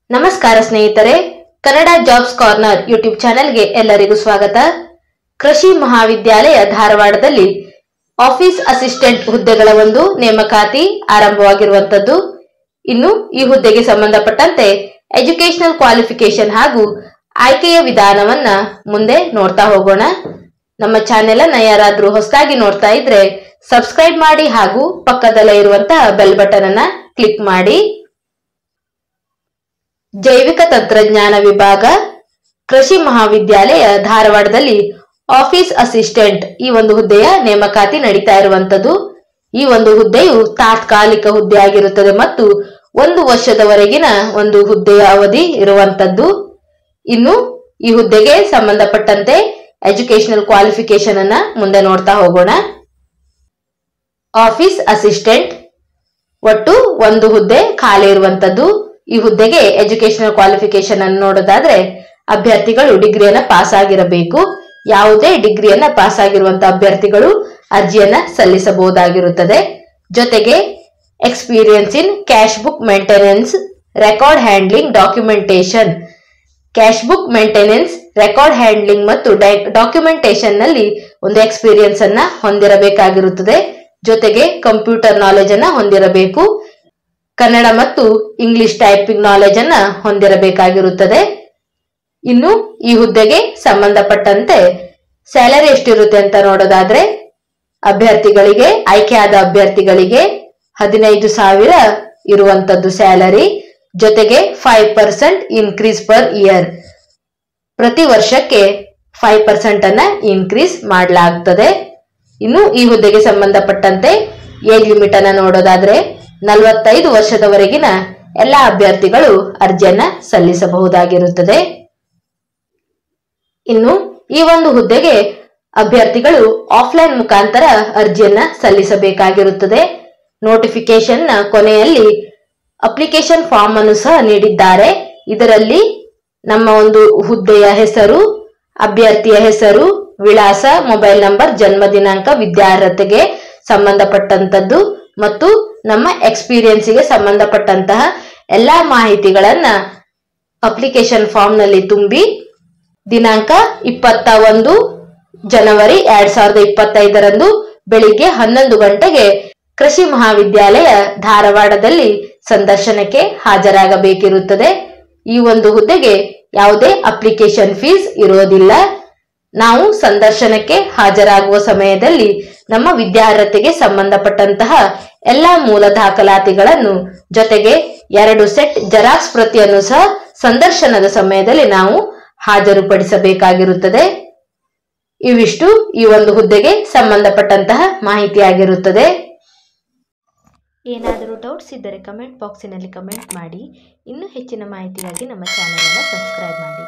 ನಮಸ್ಕಾರ ಸ್ನೇಹಿತರೆ, Kannada jobs corner YouTube ಚಾನೆಲ್ಗೆ ಎಲ್ಲರಿಗೂ ಸ್ವಾಗತ. ಕೃಷಿ ಮಹಾವಿದ್ಯಾಲಯ ಧಾರವಾಡದಲ್ಲಿ ಆಫೀಸ್ ಅಸಿಸ್ಟೆಂಟ್ ಹುದ್ದೆಗಳ ಒಂದು ನೇಮಕಾತಿ ಆರಂಭವಾಗಿರುವಂತದ್ದು. ಇನ್ನು ಈ ಹುದ್ದೆಗೆ ಸಂಬಂಧಪಟ್ಟಂತೆ ಎಜುಕೇಶನಲ್ ಕ್ವಾಲಿಫಿಕೇಶನ್ ಹಾಗೂ ಆಯ್ಕೆಯ ವಿಧಾನವನ್ನ ಮುಂದೆ ನೋಡ್ತಾ ಹೋಗೋಣ. ನಮ್ಮ ಚಾನೆಲ್ ಅನ್ನ ಯಾರಾದ್ರೂ ಹೊಸದಾಗಿ ನೋಡ್ತಾ ಇದ್ರೆ ಸಬ್ಸ್ಕ್ರೈಬ್ ಮಾಡಿ ಹಾಗೂ ಪಕ್ಕದಲ್ಲೇ ಇರುವಂತಹ ಬೆಲ್ ಬಟನ್ ಅನ್ನ ಕ್ಲಿಕ್ ಮಾಡಿ. ಜೈವಿಕ ತಂತ್ರಜ್ಞಾನ ವಿಭಾಗ, ಕೃಷಿ ಮಹಾವಿದ್ಯಾಲಯ ಧಾರವಾಡದಲ್ಲಿ ಆಫೀಸ್ ಅಸಿಸ್ಟೆಂಟ್ ಈ ಒಂದು ಹುದ್ದೆಯ ನೇಮಕಾತಿ ನಡೀತಾ ಇರುವಂತದ್ದು. ಈ ಒಂದು ಹುದ್ದೆಯು ತಾತ್ಕಾಲಿಕ ಹುದ್ದೆ ಆಗಿರುತ್ತದೆ ಮತ್ತು 1 ವರ್ಷದವರೆಗಿನ ಒಂದು ಹುದ್ದೆಯ ಅವಧಿ ಇರುವಂತದ್ದು. ಇನ್ನು ಈ ಹುದ್ದೆಗೆ ಸಂಬಂಧಪಟ್ಟಂತೆ ಎಜುಕೇಶನಲ್ ಕ್ವಾಲಿಫಿಕೇಶನ್ ಅನ್ನ ಮುಂದೆ ನೋಡ್ತಾ ಹೋಗೋಣ. ಆಫೀಸ್ ಅಸಿಸ್ಟೆಂಟ್ ಒಟ್ಟು 1 ಹುದ್ದೆ ಖಾಲಿ ಇರುವಂತದ್ದು. ಈ ಹುದ್ದೆಗೆ ಎಜುಕೇಶನಲ್ ಕ್ವಾಲಿಫಿಕೇಶನ್ ಅನ್ನು ನೋಡೋದಾದ್ರೆ ಅಭ್ಯರ್ಥಿಗಳು ಡಿಗ್ರಿಯನ್ನ ಪಾಸ್ ಆಗಿರಬೇಕು. ಯಾವುದೇ ಡಿಗ್ರಿಯನ್ನ ಪಾಸ್ ಆಗಿರುವಂತಹ ಅಭ್ಯರ್ಥಿಗಳು ಅರ್ಜಿಯನ್ನ ಸಲ್ಲಿಸಬಹುದಾಗಿರುತ್ತದೆ. ಜೊತೆಗೆ experience in cash book maintenance, record handling, documentation. Cash book maintenance, record handling ಮತ್ತು ಡಾಕ್ಯುಮೆಂಟೇಶನ್ ನಲ್ಲಿ ಒಂದು ಎಕ್ಸ್ಪೀರಿಯನ್ಸ್ ಅನ್ನ ಹೊಂದಿರಬೇಕಾಗಿರುತ್ತದೆ. ಜೊತೆಗೆ ಕಂಪ್ಯೂಟರ್ ನಾಲೆಜ್ ಅನ್ನ ಹೊಂದಿರಬೇಕು. ಕನ್ನಡ ಮತ್ತು ಇಂಗ್ಲಿಷ್ ಟೈಪಿಂಗ್ ನಾಲೆಜ್ ಅನ್ನ ಹೊಂದಿರಬೇಕಾಗಿರುತ್ತದೆ. ಇನ್ನು ಈ ಹುದ್ದೆಗೆ ಸಂಬಂಧಪಟ್ಟಂತೆ ಸ್ಯಾಲರಿ ಎಷ್ಟಿರುತ್ತೆ ಅಂತ ನೋಡೋದಾದ್ರೆ ಅಭ್ಯರ್ಥಿಗಳಿಗೆ, ಆಯ್ಕೆಯಾದ ಅಭ್ಯರ್ಥಿಗಳಿಗೆ 15,000 ಇರುವಂತದ್ದು ಸ್ಯಾಲರಿ. ಜೊತೆಗೆ 5% ಇನ್ಕ್ರೀಸ್ ಪರ್ ಇಯರ್, ಪ್ರತಿ ವರ್ಷಕ್ಕೆ 5% ಅನ್ನ ಇನ್ಕ್ರೀಸ್ ಮಾಡಲಾಗ್ತದೆ. ಇನ್ನು ಈ ಹುದ್ದೆಗೆ ಸಂಬಂಧಪಟ್ಟಂತೆ ಏಜ್ ಲಿಮಿಟ್ ಅನ್ನ ನೋಡೋದಾದ್ರೆ 45 ವರ್ಷದವರೆಗಿನ ಎಲ್ಲ ಅಭ್ಯರ್ಥಿಗಳು ಅರ್ಜಿಯನ್ನ ಸಲ್ಲಿಸಬಹುದಾಗಿರುತ್ತದೆ. ಇನ್ನು ಈ ಒಂದು ಹುದ್ದೆಗೆ ಅಭ್ಯರ್ಥಿಗಳು ಆಫ್ಲೈನ್ ಮುಖಾಂತರ ಅರ್ಜಿಯನ್ನ ಸಲ್ಲಿಸಬೇಕಾಗಿರುತ್ತದೆ. ನೋಟಿಫಿಕೇಶನ್ ನ ಕೊನೆಯಲ್ಲಿ ಅಪ್ಲಿಕೇಶನ್ ಫಾರ್ಮ್ ಅನ್ನು ಸಹ ನೀಡಿದ್ದಾರೆ. ಇದರಲ್ಲಿ ನಮ್ಮ ಒಂದು ಹುದ್ದೆಯ ಹೆಸರು, ಅಭ್ಯರ್ಥಿಯ ಹೆಸರು, ವಿಳಾಸ, ಮೊಬೈಲ್ ನಂಬರ್, ಜನ್ಮ ದಿನಾಂಕ, ವಿದ್ಯಾರ್ಹತೆಗೆ ಸಂಬಂಧಪಟ್ಟಂತದ್ದು ಮತ್ತು ನಮ್ಮ ಎಕ್ಸ್ಪೀರಿಯನ್ಸ್ಗೆ ಸಂಬಂಧಪಟ್ಟಂತಹ ಎಲ್ಲಾ ಮಾಹಿತಿಗಳನ್ನ ಅಪ್ಲಿಕೇಶನ್ ಫಾರ್ಮ್ ನಲ್ಲಿ ತುಂಬಿ ದಿನಾಂಕ 21 ಜನವರಿ 2025 ಬೆಳಿಗ್ಗೆ 11 ಗಂಟೆಗೆ ಕೃಷಿ ಮಹಾವಿದ್ಯಾಲಯ ಧಾರವಾಡದಲ್ಲಿ ಸಂದರ್ಶನಕ್ಕೆ ಹಾಜರಾಗಬೇಕಿರುತ್ತದೆ. ಈ ಒಂದು ಹುದ್ದೆಗೆ ಯಾವುದೇ ಅಪ್ಲಿಕೇಶನ್ ಫೀಸ್ ಇರೋದಿಲ್ಲ. ನಾವು ಸಂದರ್ಶನಕ್ಕೆ ಹಾಜರಾಗುವ ಸಮಯದಲ್ಲಿ ನಮ್ಮ ವಿದ್ಯಾರ್ಹತೆಗೆ ಸಂಬಂಧಪಟ್ಟಂತಹ ಎಲ್ಲಾ ಮೂಲ ದಾಖಲಾತಿಗಳನ್ನು ಜೊತೆಗೆ 2 ಸೆಟ್ ಜೆರಾಕ್ಸ್ ಪ್ರತಿಯನ್ನು ಸಹ ಸಂದರ್ಶನದ ಸಮಯದಲ್ಲಿ ನಾವು ಹಾಜರುಪಡಿಸಬೇಕಾಗಿರುತ್ತದೆ. ಇವಿಷ್ಟು ಈ ಒಂದು ಹುದ್ದೆಗೆ ಸಂಬಂಧಪಟ್ಟಂತಹ ಮಾಹಿತಿಯಾಗಿರುತ್ತದೆ. ಏನಾದರೂ ಡೌಟ್ಸ್ ಇದ್ದರೆ ಕಮೆಂಟ್ ಬಾಕ್ಸಿನಲ್ಲಿ ಕಮೆಂಟ್ ಮಾಡಿ. ಇನ್ನೂ ಹೆಚ್ಚಿನ ಮಾಹಿತಿಗಾಗಿ ನಮ್ಮ ಚಾನೆಲ್ ಅನ್ನು ಸಬ್ಸ್ಕ್ರೈಬ್ ಮಾಡಿ.